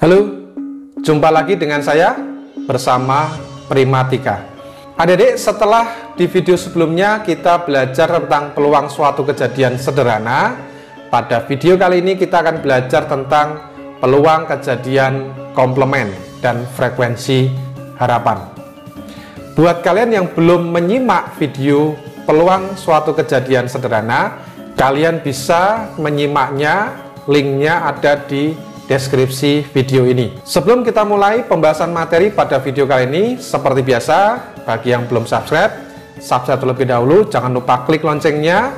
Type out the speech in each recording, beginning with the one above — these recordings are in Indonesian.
Halo, jumpa lagi dengan saya bersama Primatika. Adik-adik, setelah di video sebelumnya kita belajar tentang peluang suatu kejadian sederhana, pada video kali ini kita akan belajar tentang peluang kejadian komplement dan frekuensi harapan. Buat kalian yang belum menyimak video peluang suatu kejadian sederhana, kalian bisa menyimaknya, linknya ada di deskripsi video ini. Sebelum kita mulai pembahasan materi pada video kali ini, seperti biasa, bagi yang belum subscribe terlebih dahulu, jangan lupa klik loncengnya,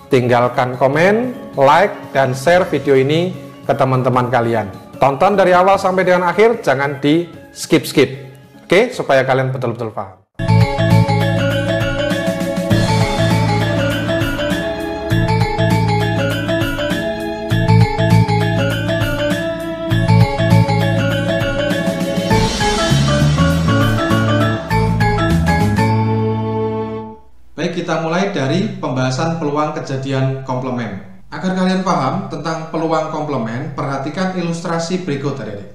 tinggalkan komen, like, dan share video ini ke teman-teman kalian. Tonton dari awal sampai dengan akhir, jangan di skip-skip, oke? Supaya kalian betul-betul paham. Baik, kita mulai dari pembahasan peluang kejadian komplement. Agar kalian paham tentang peluang komplement, perhatikan ilustrasi berikut, adik-adik.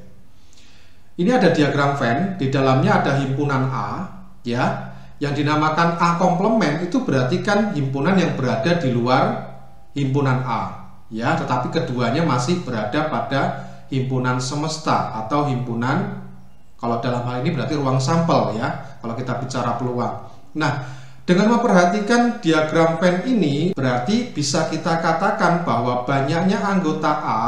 Ini ada diagram Venn, di dalamnya ada himpunan A, ya, yang dinamakan A komplement. Itu berarti kan himpunan yang berada di luar himpunan A, ya, tetapi keduanya masih berada pada himpunan semesta atau himpunan, kalau dalam hal ini berarti ruang sampel, ya, kalau kita bicara peluang. Nah, dengan memperhatikan diagram Venn ini, berarti bisa kita katakan bahwa banyaknya anggota A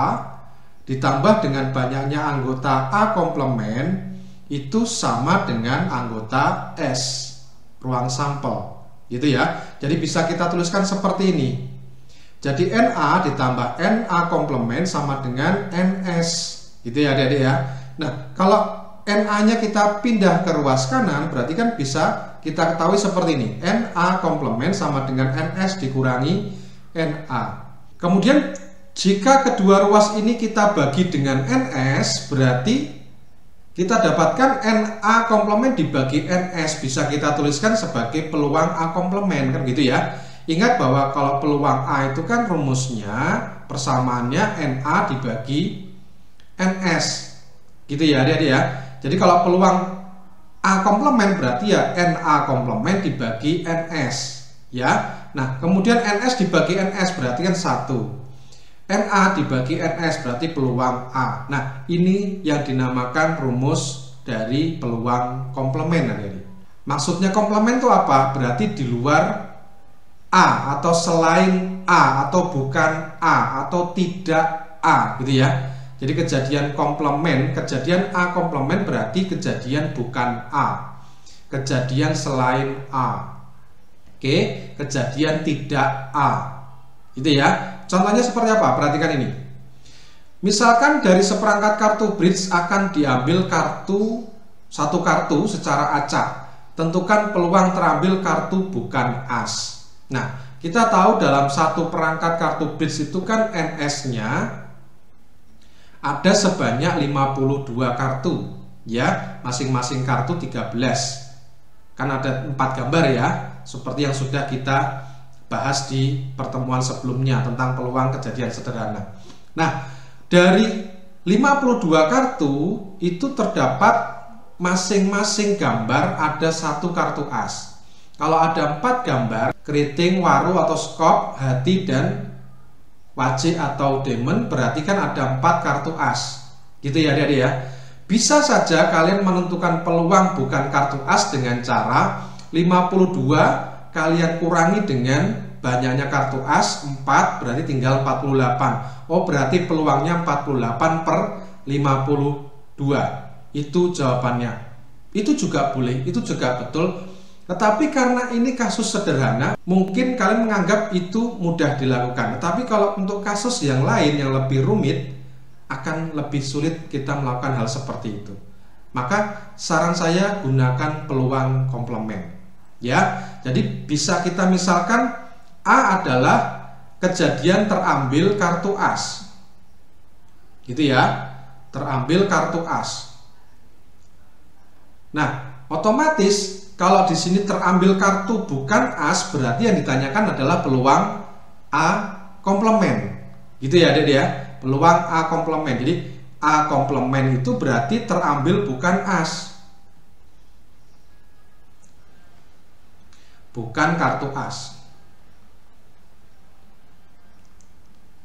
ditambah dengan banyaknya anggota A komplement itu sama dengan anggota S, ruang sampel, gitu ya. Jadi bisa kita tuliskan seperti ini. Jadi NA ditambah NA komplement sama dengan NS, gitu ya adik-adik ya. Nah, kalau NA-nya kita pindah ke ruas kanan, berarti kan bisa kita ketahui seperti ini. NA komplement sama dengan NS dikurangi NA. Kemudian jika kedua ruas ini kita bagi dengan NS, berarti kita dapatkan NA komplement dibagi NS. Bisa kita tuliskan sebagai peluang A komplement, kan gitu ya. Ingat bahwa kalau peluang A itu kan rumusnya persamaannya NA dibagi NS, gitu ya adik-adik ya. Jadi kalau peluang A komplement berarti ya NA komplement dibagi NS, ya. Nah, kemudian NS dibagi NS berarti kan 1. NA dibagi NS berarti peluang A. Nah, ini yang dinamakan rumus dari peluang komplement, adik-adik. Maksudnya komplement itu apa? Berarti di luar A atau selain A atau bukan A atau tidak A, gitu ya. Jadi kejadian komplement, kejadian A komplement berarti kejadian bukan A, kejadian selain A, oke, kejadian tidak A, gitu ya. Contohnya seperti apa? Perhatikan ini. Misalkan dari seperangkat kartu bridge akan diambil satu kartu secara acak. Tentukan peluang terambil kartu bukan as. Nah, kita tahu dalam satu perangkat kartu bridge itu kan NS-nya ada sebanyak 52 kartu, ya, masing-masing kartu 13. Kan ada 4 gambar ya, seperti yang sudah kita bahas di pertemuan sebelumnya tentang peluang kejadian sederhana. Nah, dari 52 kartu itu terdapat masing-masing gambar ada 1 kartu as. Kalau ada 4 gambar, keriting, waru atau skop, hati, dan wajik atau demon, berarti kan ada 4 kartu as, gitu ya adik-adik ya. Bisa saja kalian menentukan peluang bukan kartu as dengan cara 52 kalian kurangi dengan banyaknya kartu as 4, berarti tinggal 48. Oh, berarti peluangnya 48 per 52. Itu jawabannya. Itu juga boleh, itu juga betul. Tetapi karena ini kasus sederhana, mungkin kalian menganggap itu mudah dilakukan. Tetapi kalau untuk kasus yang lain yang lebih rumit, akan lebih sulit kita melakukan hal seperti itu. Maka saran saya gunakan peluang komplement, ya. Jadi bisa kita misalkan A adalah kejadian terambil kartu as, gitu ya, terambil kartu as. Nah, otomatis kalau di sini terambil kartu bukan as, berarti yang ditanyakan adalah peluang A komplement, gitu ya adik ya, peluang A komplement. Jadi A komplement itu berarti terambil bukan as, bukan kartu as.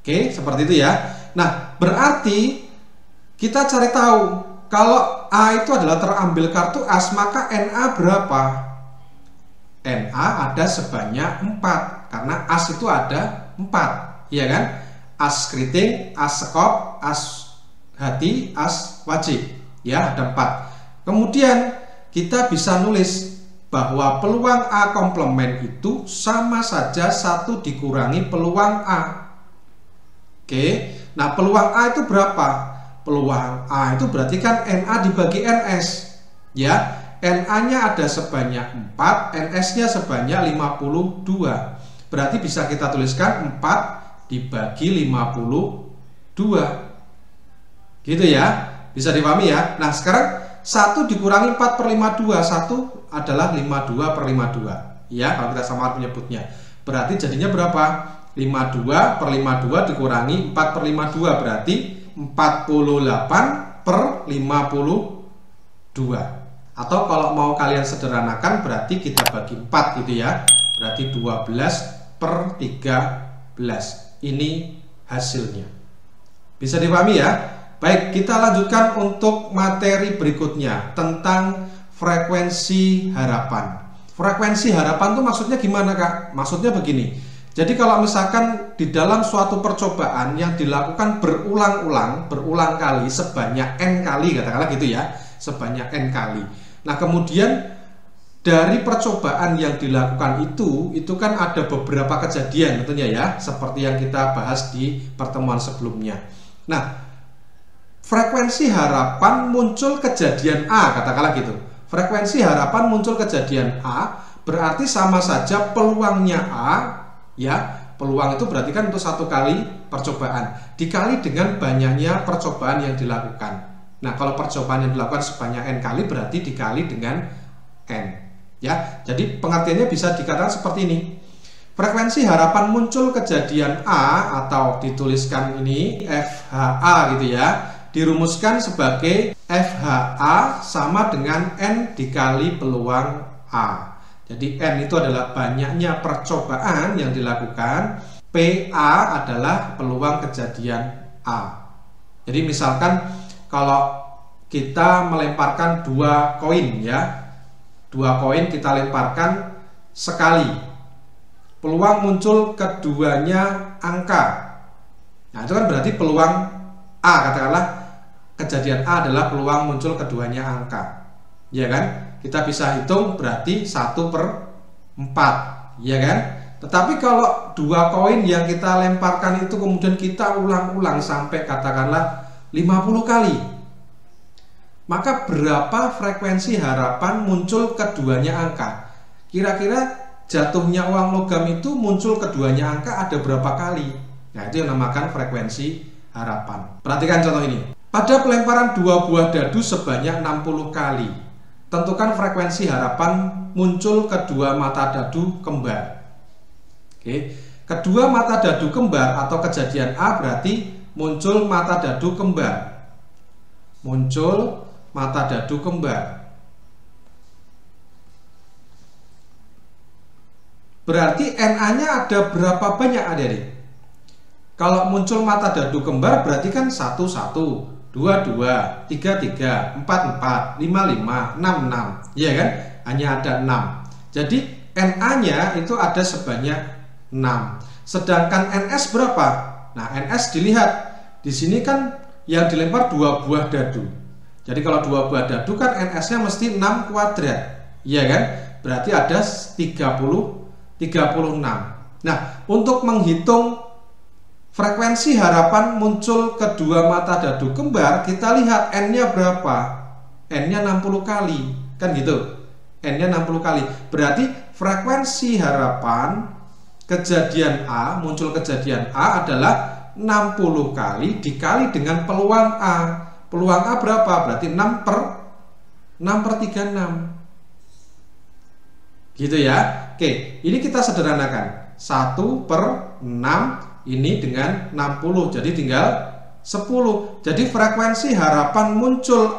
Oke, seperti itu ya. Nah, berarti kita cari tahu kalau A itu adalah terambil kartu as, maka NA berapa? NA ada sebanyak 4 karena as itu ada 4, iya kan? As keriting, as sekop, as hati, as wajib, ya ada 4. Kemudian kita bisa nulis bahwa peluang A komplement itu sama saja 1 dikurangi peluang A. Oke, nah peluang A itu berapa? Peluang A itu berarti kan NA dibagi NS, ya. NA-nya ada sebanyak 4, NS-nya sebanyak 52. Berarti bisa kita tuliskan 4 dibagi 52. Gitu ya. Bisa dipahami ya. Nah, sekarang 1 dikurangi 4/52. 1 adalah 52/52. Ya, kalau kita sama menyebutnya. Berarti jadinya berapa? 52/52 dikurangi 4/52 berarti 48/52. Atau kalau mau kalian sederhanakan berarti kita bagi 4 gitu ya. Berarti 12/13. Ini hasilnya. Bisa dipahami ya? Baik, kita lanjutkan untuk materi berikutnya tentang frekuensi harapan. Frekuensi harapan itu maksudnya gimana, Kak? Maksudnya begini. Jadi kalau misalkan di dalam suatu percobaan yang dilakukan berulang kali sebanyak N kali, katakanlah gitu ya, sebanyak N kali. Nah, kemudian dari percobaan yang dilakukan itu kan ada beberapa kejadian tentunya ya, seperti yang kita bahas di pertemuan sebelumnya. Nah, frekuensi harapan muncul kejadian A, katakanlah gitu. Frekuensi harapan muncul kejadian A berarti sama saja peluangnya A, ya. Peluang itu berarti kan untuk 1 kali percobaan dikali dengan banyaknya percobaan yang dilakukan. Nah, kalau percobaan yang dilakukan sebanyak N kali berarti dikali dengan N, ya. Jadi pengertiannya bisa dikatakan seperti ini. Frekuensi harapan muncul kejadian A atau dituliskan ini FHA gitu ya, dirumuskan sebagai FHA sama dengan N dikali peluang A. Jadi N itu adalah banyaknya percobaan yang dilakukan, PA adalah peluang kejadian A. Jadi misalkan kalau kita melemparkan 2 koin ya, 2 koin kita lemparkan sekali, peluang muncul keduanya angka. Nah, itu kan berarti peluang A, katakanlah kejadian A adalah peluang muncul keduanya angka, ya kan? Kita bisa hitung berarti 1/4, ya kan? Tetapi kalau 2 koin yang kita lemparkan itu kemudian kita ulang-ulang sampai katakanlah 50 kali, maka berapa frekuensi harapan muncul keduanya angka? Kira-kira jatuhnya uang logam itu muncul keduanya angka ada berapa kali? Nah, itu yang dinamakan frekuensi harapan. Perhatikan contoh ini. Pada pelemparan 2 buah dadu sebanyak 60 kali, tentukan frekuensi harapan muncul kedua mata dadu kembar. Oke. Kedua mata dadu kembar atau kejadian A berarti muncul mata dadu kembar. Muncul mata dadu kembar. Berarti NA-nya ada berapa banyak adik-adik? Kalau muncul mata dadu kembar berarti kan 1, 1, 2, 2, 3, 3, 4, 4, 5, 5, 6, 6. Iya kan? Hanya ada 6. Jadi NA-nya itu ada sebanyak 6. Sedangkan NS berapa? Nah, NS dilihat. Di sini kan yang dilempar 2 buah dadu. Jadi kalau 2 buah dadu kan NS-nya mesti 6 kuadrat. Iya kan? Berarti ada 36. Nah, untuk menghitung frekuensi harapan muncul kedua mata dadu kembar, kita lihat N-nya berapa? N-nya 60 kali. Kan gitu. N-nya 60 kali. Berarti frekuensi harapan kejadian A, muncul kejadian A adalah 60 kali dikali dengan peluang A. Peluang A berapa? Berarti 6/36. Gitu ya. Oke, ini kita sederhanakan. 1/6 ini dengan 60. Jadi tinggal 10. Jadi frekuensi harapan muncul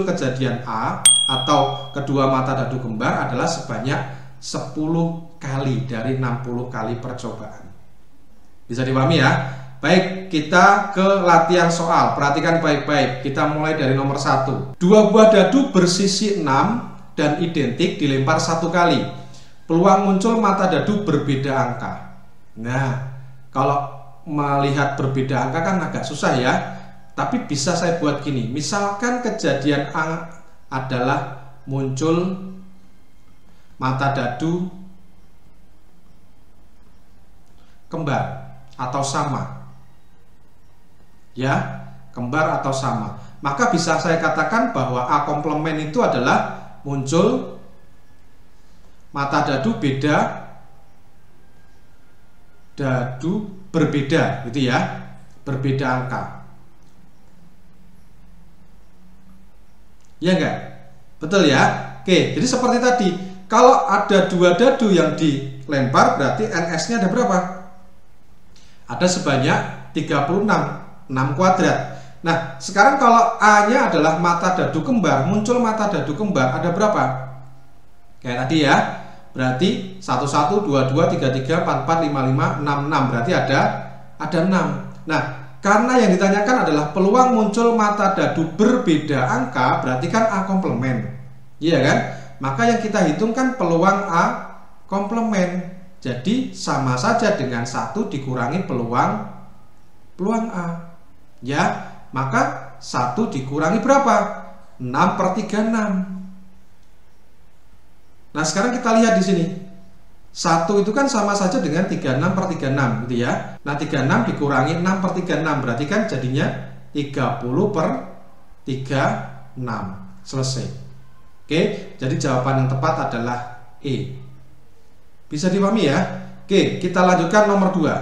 kejadian A atau kedua mata dadu kembar adalah sebanyak 10 kali dari 60 kali percobaan. Bisa dipahami ya? Baik, kita ke latihan soal. Perhatikan baik-baik. Kita mulai dari nomor 1. Dua buah dadu bersisi 6 dan identik dilempar 1 kali. Peluang muncul mata dadu berbeda angka. Nah, kalau melihat berbeda angka kan agak susah ya. Tapi bisa saya buat gini. Misalkan kejadian A adalah muncul mata dadu kembar atau sama. Ya, kembar atau sama. Maka bisa saya katakan bahwa A komplement itu adalah muncul mata dadu berbeda gitu ya, berbeda angka. Ya enggak? Betul ya? Oke, jadi seperti tadi, kalau ada dua dadu yang dilempar berarti NS-nya ada berapa? Ada sebanyak 36, 6 kuadrat. Nah, sekarang kalau A-nya adalah mata dadu kembar, muncul mata dadu kembar ada berapa? Kayak tadi ya. Berarti 1, 1, 2, 2, 3, 3, 4, 4, 5, 5, 6, 6. Berarti ada 6. Nah, karena yang ditanyakan adalah peluang muncul mata dadu berbeda angka, berarti kan A komplement. Iya kan? Maka yang kita hitung kan peluang A komplement. Jadi sama saja dengan 1 dikurangi peluang A. Ya, maka 1 dikurangi berapa? 6/36. Nah, sekarang kita lihat di sini. 1 itu kan sama saja dengan 36/36 gitu ya. Nah, 36 dikurangi 6/36 berarti kan jadinya 30/36. Selesai. Oke, jadi jawaban yang tepat adalah E. Bisa dipahami ya? Oke, kita lanjutkan nomor 2.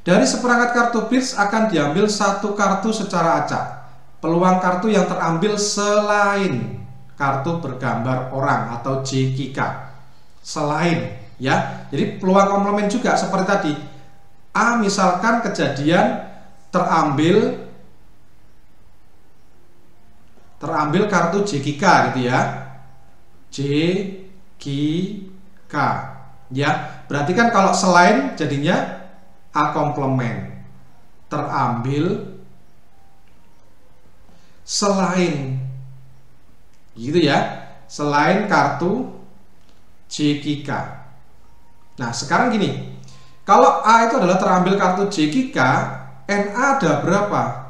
Dari seperangkat kartu blitz akan diambil 1 kartu secara acak. Peluang kartu yang terambil selain kartu bergambar orang atau JKK. Selain ya. Jadi peluang komplement juga seperti tadi. A misalkan kejadian terambil kartu JKK gitu ya. JKK. Ya, berarti kan kalau selain jadinya A komplement. Terambil selain gitu ya, selain kartu JKK. Nah, sekarang gini, kalau A itu adalah terambil kartu JKK, NA ada berapa?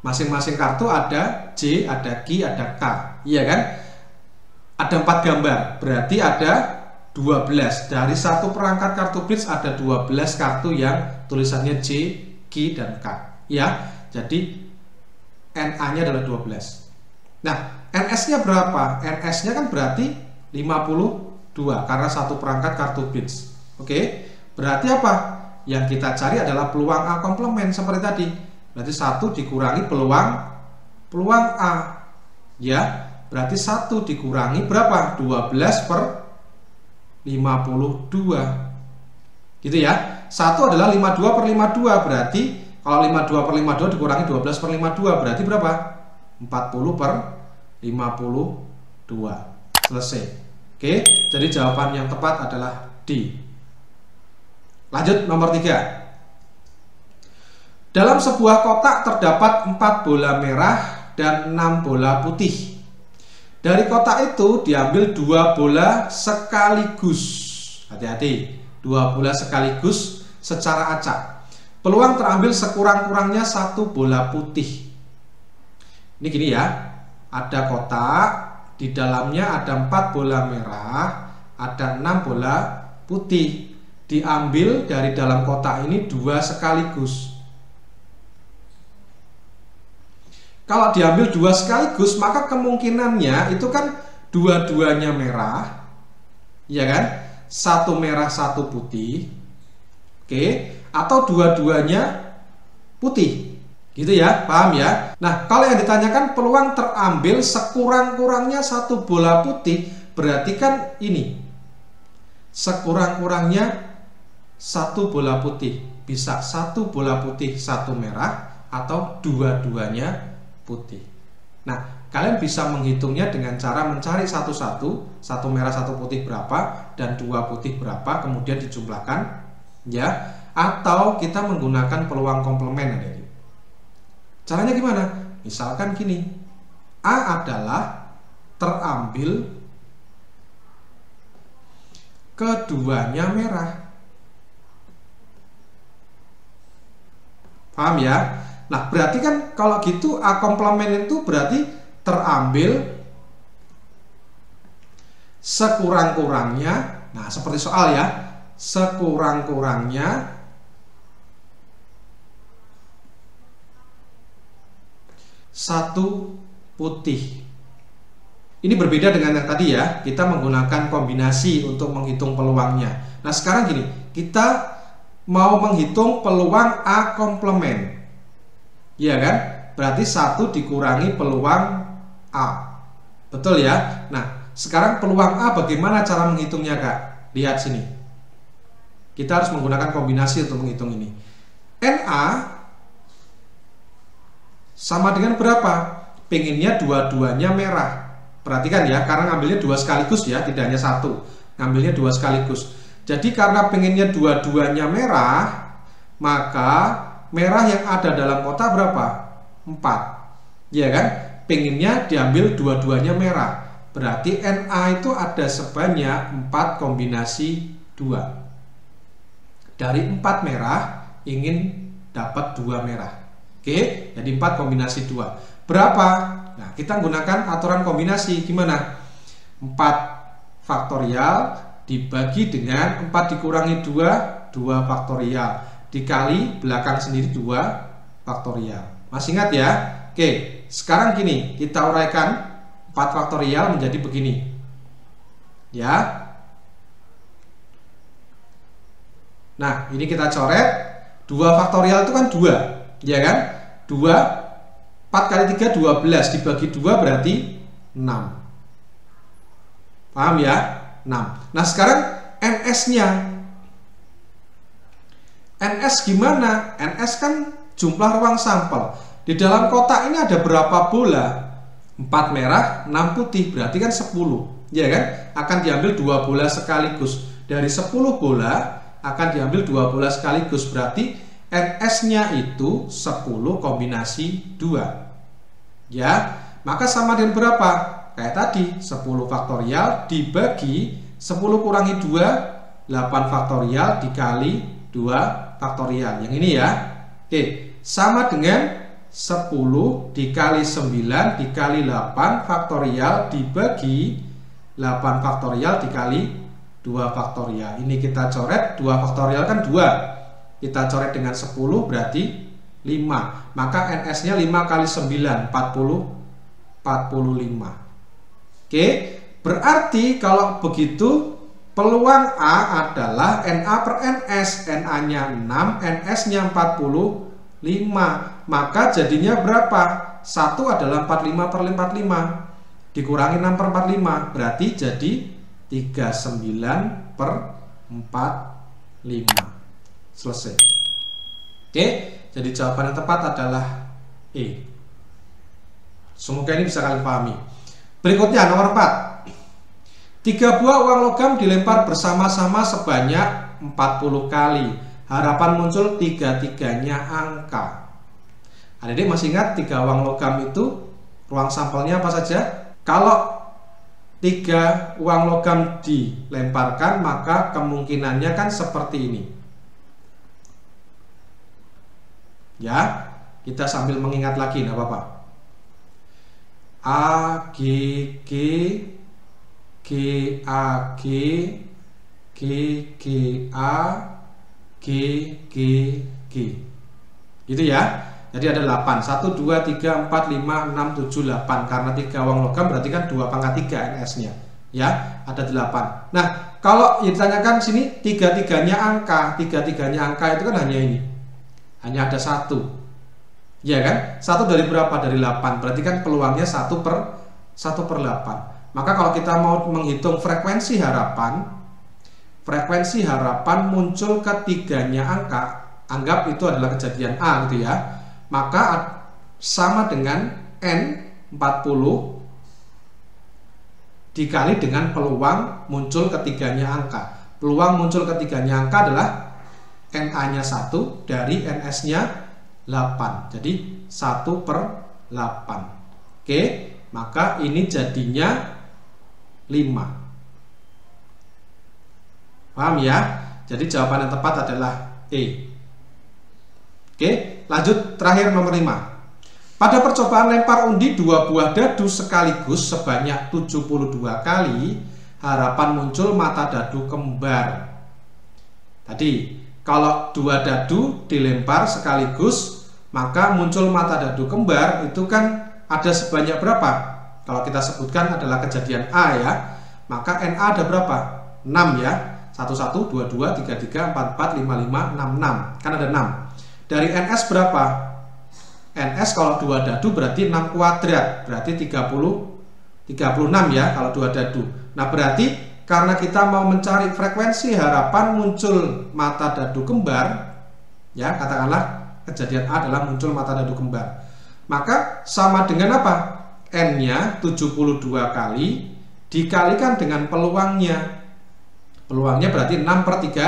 Masing-masing kartu ada J, ada Q, ada K. Iya kan? Ada 4 gambar, berarti ada 12. Dari satu perangkat kartu blitz ada 12 kartu yang tulisannya J, Q, dan K. Ya, jadi NA-nya adalah 12. Nah, NS-nya berapa? NS-nya kan berarti 52 karena satu perangkat kartu blitz. Oke, berarti apa? Yang kita cari adalah peluang A komplement seperti tadi. Berarti 1 dikurangi peluang A. Ya, berarti 1 dikurangi berapa? 12/52. Gitu ya. 1 adalah 52/52 berarti kalau 52/52 dikurangi 12/52 berarti berapa? 40/52. Selesai. Oke, jadi jawaban yang tepat adalah D. Lanjut nomor 3. Dalam sebuah kotak terdapat 4 bola merah dan 6 bola putih. Dari kotak itu diambil 2 bola sekaligus. Hati-hati, 2 bola sekaligus secara acak. Peluang terambil sekurang-kurangnya 1 bola putih. Ini gini ya, ada kotak, di dalamnya ada 4 bola merah, ada 6 bola putih. Diambil dari dalam kotak ini 2 sekaligus. Kalau diambil 2 sekaligus, maka kemungkinannya itu kan dua-duanya merah, ya kan? 1 merah, 1 putih. Oke, atau dua-duanya putih. Gitu ya, paham ya? Nah, kalau yang ditanyakan peluang terambil sekurang-kurangnya 1 bola putih, berarti kan ini. Sekurang-kurangnya 1 bola putih. bisa satu bola putih, satu merah, atau dua-duanya putih. Nah, kalian bisa menghitungnya dengan cara mencari satu-satu, satu merah satu putih berapa dan dua putih berapa, kemudian dijumlahkan, ya. Atau kita menggunakan peluang komplement, adik-adik. Caranya gimana? Misalkan gini, A adalah terambil keduanya merah. Paham ya? Nah, berarti kan kalau gitu A komplement itu berarti terambil sekurang-kurangnya. Nah, seperti soal ya, sekurang-kurangnya satu putih. Ini berbeda dengan yang tadi ya, kita menggunakan kombinasi untuk menghitung peluangnya. Nah, sekarang gini, kita mau menghitung peluang A komplement. Iya kan? Berarti 1 dikurangi peluang A. Betul ya? Nah, sekarang peluang A bagaimana cara menghitungnya, Kak? Lihat sini. Kita harus menggunakan kombinasi untuk menghitung ini. NA sama dengan berapa? Pengennya dua-duanya merah. Perhatikan ya, karena ngambilnya dua sekaligus ya, tidak hanya satu, ngambilnya dua sekaligus. Jadi karena pengennya dua-duanya merah, maka merah yang ada dalam kotak berapa? 4. Ya kan? Pengennya diambil dua-duanya merah. Berarti NA itu ada sebanyak 4 kombinasi 2. Dari 4 merah ingin dapat 2 merah. Oke, jadi 4 kombinasi 2. Berapa? Nah, kita gunakan aturan kombinasi. Gimana? 4 faktorial dibagi dengan 4 dikurangi 2, 2 faktorial, dikali belakang sendiri 2 faktorial. Masih ingat ya? Oke, sekarang gini, kita uraikan 4 faktorial menjadi begini. Ya. Nah, ini kita coret. 2 faktorial itu kan 2, ya kan? 2, 4 kali 3, 12, dibagi 2 berarti 6. Paham ya? 6. Nah, sekarang NS-nya. NS gimana? NS kan jumlah ruang sampel. Di dalam kotak ini ada berapa bola? 4 merah, 6 putih, berarti kan 10. Ya kan? Akan diambil 2 bola sekaligus. Dari 10 bola akan diambil 2 bola sekaligus, berarti NS-nya itu 10 kombinasi 2. Ya, maka sama dengan berapa? Kayak tadi, 10 faktorial dibagi 10 kurangi 2, 8 faktorial dikali 2 faktorial. Yang ini ya. Oke, sama dengan 10 dikali 9 dikali 8 faktorial dibagi 8 faktorial dikali 2 faktorial. Ini kita coret, 2 faktorial kan 2. Kita coret dengan 10 berarti 5. Maka NS-nya 5 kali 9, 45. Oke, berarti kalau begitu peluang A adalah NA per NS. NA-nya 6, NS-nya 45. Maka jadinya berapa? 1 adalah 45 per 45. Dikurangi 6 per 45. Berarti jadi 39 per 45. Selesai. Oke, jadi jawaban yang tepat adalah E. Semoga ini bisa kalian pahami. Berikutnya nomor 4. 3 buah uang logam dilempar bersama-sama sebanyak 40 kali. Harapan muncul 3-3-nya angka. Adik-adik masih ingat 3 uang logam itu ruang sampelnya apa saja? Kalau 3 uang logam dilemparkan, maka kemungkinannya kan seperti ini. Ya, kita sambil mengingat lagi, tidak apa-apa. A, G, G, G, A, G, G, G, A, G, G, G. Gitu ya. Jadi ada 8. 1, 2, 3, 4, 5, 6, 7, 8. Karena 3 uang logam berarti kan 2 pangkat 3 NS-nya. Ya, ada 8. Nah, kalau ditanyakan sini 3-3-nya angka. 3-3-nya angka itu kan hanya ini. Hanya ada 1. Ya kan? 1 dari berapa? Dari 8. Berarti kan peluangnya 1 per 8. Maka kalau kita mau menghitung frekuensi harapan muncul ketiganya angka anggap itu adalah kejadian A gitu ya, maka sama dengan N 40 dikali dengan peluang muncul ketiganya angka. Peluang muncul ketiganya angka adalah NA-nya 1 dari NS-nya 8. Jadi 1/8. Oke, maka ini jadinya 5. Paham ya? Jadi jawaban yang tepat adalah E. Oke, lanjut terakhir nomor 5. Pada percobaan lempar undi 2 buah dadu sekaligus sebanyak 72 kali, harapan muncul mata dadu kembar. Tadi, kalau 2 dadu dilempar sekaligus, maka muncul mata dadu kembar itu kan ada sebanyak berapa? Kalau kita sebutkan adalah kejadian A ya, maka NA ada berapa? 6 ya. 1, 1, 2, 2, 3, 3, 4, 4, 5, 5, 6, 6. Kan ada 6. Dari NS berapa? NS kalau 2 dadu berarti 6 kuadrat, berarti 36 ya kalau 2 dadu. Nah berarti karena kita mau mencari frekuensi harapan muncul mata dadu kembar, ya katakanlah kejadian A adalah muncul mata dadu kembar, maka sama dengan apa? N-nya 72 kali dikalikan dengan peluangnya. Peluangnya berarti 6/3,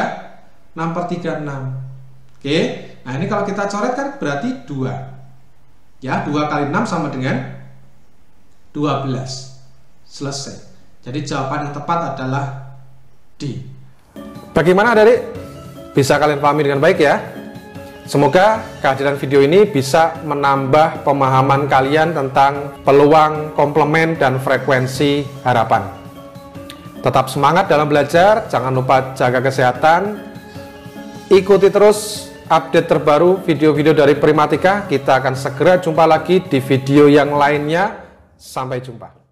6/3, 6. Oke, nah ini kalau kita coret kan berarti 2. Ya, 2 kali 6 sama dengan 12. Selesai. Jadi jawaban yang tepat adalah D. Bagaimana adik-adik? Bisa kalian pahami dengan baik ya? Semoga kehadiran video ini bisa menambah pemahaman kalian tentang peluang, komplement, dan frekuensi harapan. Tetap semangat dalam belajar, jangan lupa jaga kesehatan, ikuti terus update terbaru video-video dari Primatika. Kita akan segera jumpa lagi di video yang lainnya. Sampai jumpa.